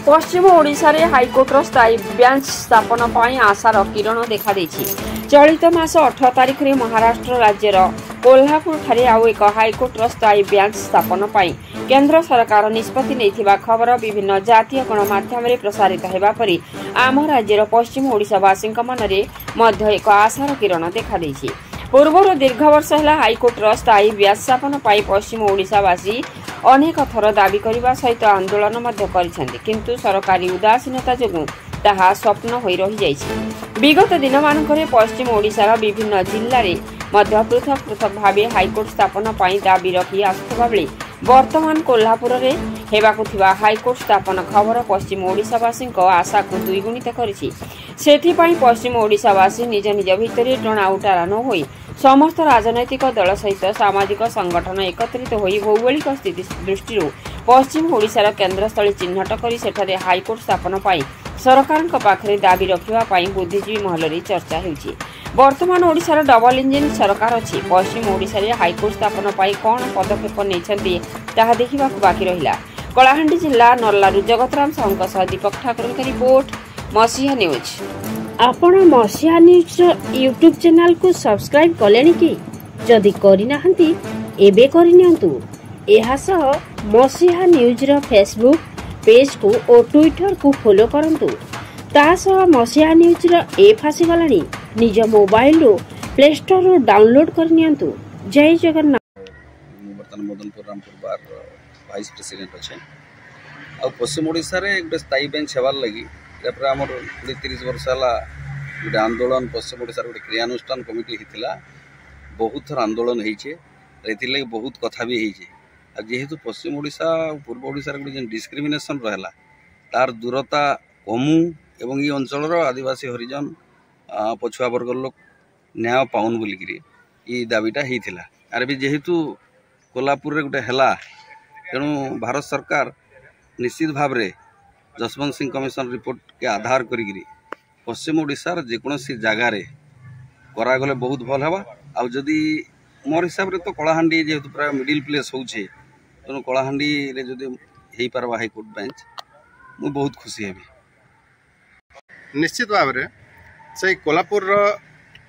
पश्चिम ओडिशा रे हाईकोर्टर स्थायी बेंच स्थापन पर आशार किरण देखा चलित मास 18 तारिख में महाराष्ट्र राज्यर कोल्हापुर ठारे आउ एक हाईकोर्टर स्थायी बेंच स्थापन पर केंद्र सरकार निष्पत्ति नहीं खबर विभिन्न जातीय गणमाध्यम प्रसारित होगा परी आम राज्यर पश्चिम ओडिशावासी मन एक आशार किरण देखा पूर्व दीर्घ वर्ष है हाईकोर्टर स्थायी बेंच स्थापन पर पश्चिम ओडिशावासी अनेक थर दाबी करने सहित आंदोलन किंतु सरकारी उदासीनता जो ताहा स्वप्न हो रही विगत दिन मानक पश्चिम ओडिशार विभिन्न जिल्ला रे मध्य पृथक पृथक भावे हाईकोर्ट स्थापन पर दाबी रखी आसुवा बेले वर्तमान कोल्हापुर रे हेबाकु थिबा हाईकोर्ट स्थापन खबर पश्चिम ओडिशावासी आशा को द्विगुणित करिछि। सेथिपाई पश्चिम ओडिशावासी निज निज भितर टणाउटारा न होई समस्त राजनैतिक दल सहित सामाजिक संगठन एकत्रित होई भौगोलिक स्थिति दृष्टि पश्चिम ओडिशार केन्द्रस्थली चिन्हट कर सेठारे हाईकोर्ट स्थापन पर सरकार पाखरे दाबी रखा बुद्धिजीवी महल चर्चा होउछि। वर्तमान ओडिशार डबल इंजिन सरकार अछि। पश्चिम ओडिशा रे हाईकोर्ट स्थापन पर कौन पदक्षेप नहीं ताहा देखा बाकी रहिला। कलाहांडी जिला नल्लारू जगतराम साहू सह दीपक ठाकुर का रिपोर्ट मसीहा न्यूज। आपण मसीहा न्यूज यूट्यूब चैनल को सब्सक्राइब कलेनी कि जदि करिनाहंती एबे करिनियंतु। एहा सह मसीहा न्यूज रो फेसबुक पेज को और ट्विटर को फॉलो करंतु। ता सह मसीहा न्यूज रो ऐप आसी गलानी निज मोबाइल रो प्ले स्टोर रो डाउनलोड करनियंतु। जय जगन्नाथ। बर्तमान मदनपुर रामपुर बार वाइस प्रेसिडेंट अच्छे आ पश्चिम ओडिशा रे एक स्थायी बेंच हेबार लगी आम 20-30 वर्ष है गोटे आंदोलन पश्चिम ओडिशा गोटे क्रियानुष्ठान कमिटी होता बहुत थर आंदोलन होती बहुत कथा भी होती जेहेतु पश्चिम ओडिशा पूर्व ओडिशा गोटे डिस्क्रिमिनेशन रहा तार दूरता कमु एवं ये अंचल आदिवासी हरिजन पछुआ वर्ग लोक न्याय पाउन बोलिकी ये दाबीटा होता आर भी जेहेतु कोल्हापुर गोटे है तेणु भारत सरकार निश्चित भाव में जसवंत सिंह कमिशन रिपोर्ट के आधार करी पश्चिम ओडिशार जेकोसी जगार करागले बहुत भल है। आदि मोर हिसाब से तो कलाहांडी जेहेतु प्राय मिडिल प्लेस होचे तेणु कलाहांडी रे जदि हो पारबा हाईकोर्ट बेंच मु बहुत खुशी हेबी। निश्चित भाव में से कोल्हापुर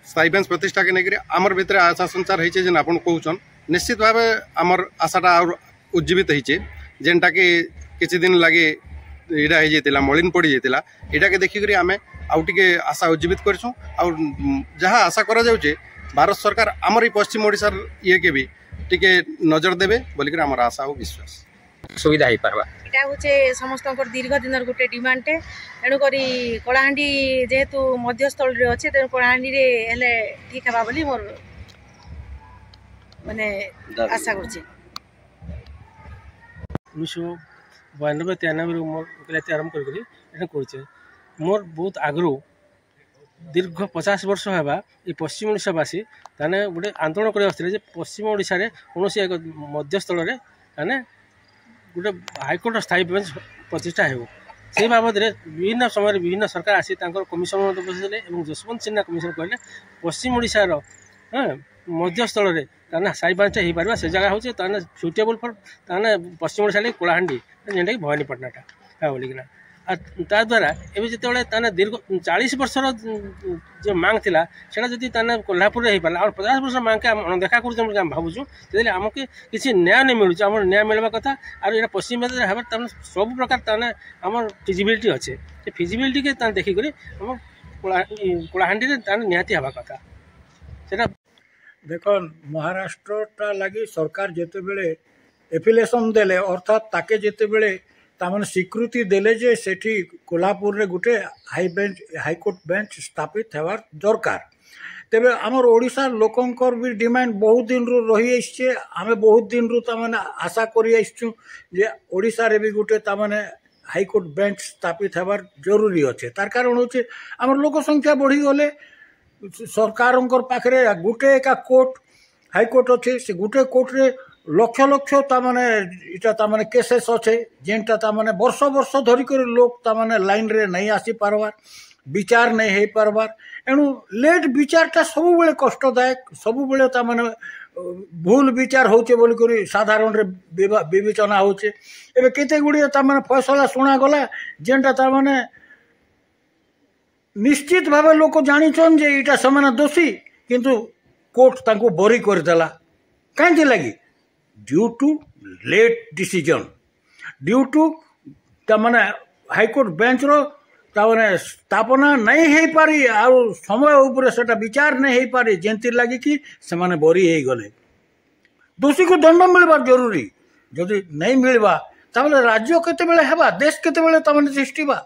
स्थायी बेंच प्रतिष्ठा के लेकर आमर भितर आशा संचार होइछे जेन आपन कहउछन निश्चित भाव आमर आशाटा और उज्जीवित होइछे जेनटा कि किछि दिन लगे इटा हो जाता मलिन पड़ जाता यहाँ के देखिक आम आउ टे आशा उज्जीवित करछुं और जहाँ आशा करा जाउछे भारत सरकार आमर पश्चिम ओडिशार ये के भी टिके नजर देबे बोलिक आमर आशा और विश्वास सुविधा हो पारबा। एटा होचे समस्त दीर्घ दिन गोटे डिमांड टे तेणुक कलाहांडी जेहेतु मध्यस्थल रे अच्छे तेणु कलाहांडी रे हेले ठीक हेबा बोली मोर माने आशा करछी। 1992-93 मोर वकिलाती आरंभ कर मोर बहुत आगु दीर्घ 50 वर्ष है ये पश्चिम ओडिशावासी ताने गोटे आंदोलन कर पश्चिम ओडिशा रे कौन एक मध्यस्थल ताने गोटे हाईकोर्ट स्थायी बेंच प्रतिष्ठा हो से बाबद विभिन्न समय विभिन्न सरकार आसी कमिशन बसले जसवंत सिन्हा कमिशन कहले पश्चिम ओडिशार मध्यस्थल ताने स्थायी बेंच हो पार से जगह हूँ सुटेबल फॉर ताने पश्चिम ओडिशा लगी कलाहांडी जेनटा कि भवानीपाटनाटा है बोलिकिना ता द्वारा एवं जिते दीर्घ 40 वर्षर जो मांग थिला सेटा जदि ताने कोल्हापुर हो पारा और 50 वर्ष मांग के अनदेखा कर भावुँ से आमके किसी न्याय नहीं मिलूँ आम न्याय मिलवा कथा और यहाँ पश्चिम है सब प्रकार ताने आम फिजिबिलिटी अच्छे फिजिबिलिटी के देखिक आम कलाहांडी निहाती हवा कथा से देख महाराष्ट्रटा लगी सरकार जिते बड़े एफिलेसन देले अर्थात ताके जिते बड़े तामने स्वीकृति देले जे सेठी कोल्हापुर रे गुटे हाईकोर्ट बेंच स्थापित हेबार दरकार तेबे आमर ओडिशा लोकंकर भी डिमांड बहुत दिन रु रही आइछे आमे बहुत दिन रु तामने आशा करि आइछु जे ओडिशा रे भी गुटे तामने हाईकोर्ट बेंच स्थापित हेबार जरूरी अच्छे तार कारण होचे आमर लोक संख्या बढ़ी गले सरकारंकर पाखरे गुटे एका कोर्ट हाईकोर्ट अच्छे से गुटे कोर्ट रे लक्ष लक्ष तामने इटा तामने केसेस अच्छे जेनटा तामने वर्ष वर्ष धरिक लोक तामने लाइन रे नहीं आसी पारबार विचार नहीं हो पारबार एणु लेट विचारटा सब बेले कष्टदायक सब बेले तामने भूल विचार होचे बोल करी साधारण रे विवेचना होचे एबे केते गुडी तामाने फैसला सुना गला जेंटा तामाने निश्चित भावे लोक जानिछन जे इटा समान दोषी किंतु कोर्ट तांको बरी कर देला कांति लगी due to late decision due to तामाने हाईकोर्ट बेंच रो तामाने स्थापना नहीं है पारी आ समय ऊपर सेटा विचार नहीं है पारी जेंति लगी कि समान बरी हे गले दोषी को दंड मिलवा जरूरी जदि नहीं मिलवा तामाने राज्य केते बेले हेबा देश केते बेले तामाने सृष्टिबा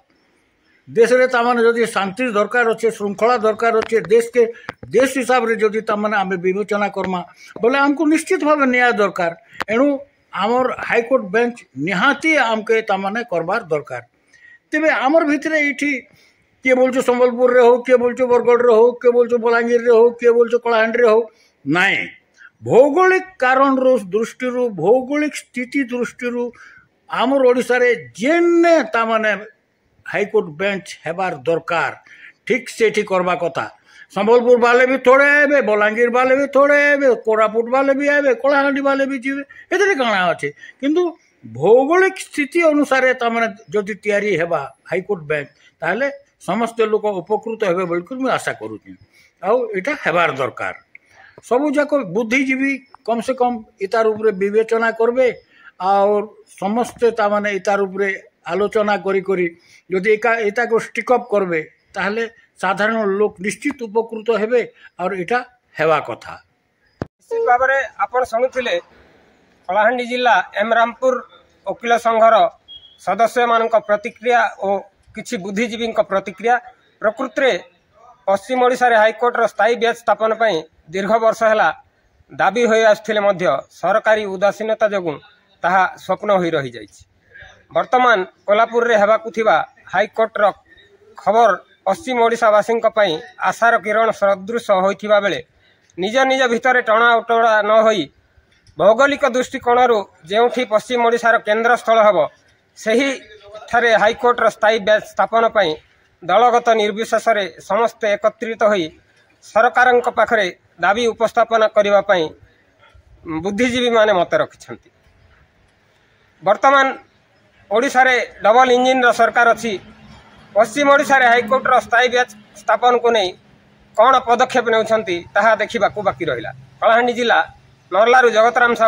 देश रे तामाने जदि शांति दरकार अच्छे श्रृंखला दरकार अच्छे देश हिसाब रे जदि तामाने आमे विवेचना करमा बोले हमको निश्चित भाव न्याय दरकार एणु आमर हाईकोर्ट बेंच निहाती आमके तामाने करबार दरकार तेबे आमर भितरे एठी किए बोलछो संबलपुर रे हो किए बोलछो बरगढ़ रे हो किए बोलछो बलांगीर रे हो किए बोलछो कलाहांडी रे हो नाई भौगोलिक कारण दृष्टि भौगोलिक स्थिति दृष्टि आमर ओडिसा रे जेने तामाने हाईकोर्ट बेंच हेबार दरकार ठीक से ठीक करबा कथा संबलपुर वाले भी थोड़े आए बलांगीर वाले भी थोड़े आए कोरापुट वाले भी आए कलाहांडी वाले भी जीवे एतरे काଣା अच्छे किंतु भौगोलिक स्थिति अनुसार तामाने जदि तैयारी हेबा हाईकोर्ट बेंच ताहले समस्त लोक उपकृत हेबे बोलकर मैं आशा करूँ आउ एटा हेबार दरकार सबू जाक बुद्धिजीवी कम से कम इतार उपरे विवेचना करबे और समस्ते तामाने इतार उपरे आलोचना करी करी जदि एटा को स्टिकअप करबे ताहले साधारण लोक निश्चित उपकृत हेबे और एटा हेवा कथा निश्चित भाव में आपण शुणुले कलाहांडी जिला एमरामपुर वकिल संघर सदस्य मान प्रतिक्रिया और किछि बुद्धिजीवी प्रतिक्रिया प्रकृत में पश्चिम ओडिशा रे हाईकोर्ट स्थायी बेंच स्थापन पर दीर्घ वर्ष है दाबी हो आसुले सरकारी उदासीनता जोगु ताहा स्वप्न हो रही जाइछि। वर्तमान कोल्हापुर रे हेबाकु थिबा हाईकोर्ट रो खबर पश्चिम ओडिशावासी आशार किरण सदृश होइथिबा बेले निज निज भितर टणा उटणा न होई भौगोलिक दृष्टिकोण जो पश्चिम ओडिशार केन्द्र स्थल हम सही ठारे हाईकोर्ट स्थायी बेंच स्थापन पर दलगत निर्विशेष समस्ते एकत्रित होई सरकार पाखरे दाबी उपस्थापन करने बुद्धिजीवी माने मत रखिछंती। वर्तमान ओडिशा रे डबल इंजिन रो सरकार अच्छी पश्चिम ओडिशा रे हाईकोर्ट रो स्थायी बेंच स्थापन को नहीं कौन पदक्षेप नेउछंती ताहा देखिबाकू बाकी रहिला। कलाहांडी जिला नरलारू जगतराम साहू।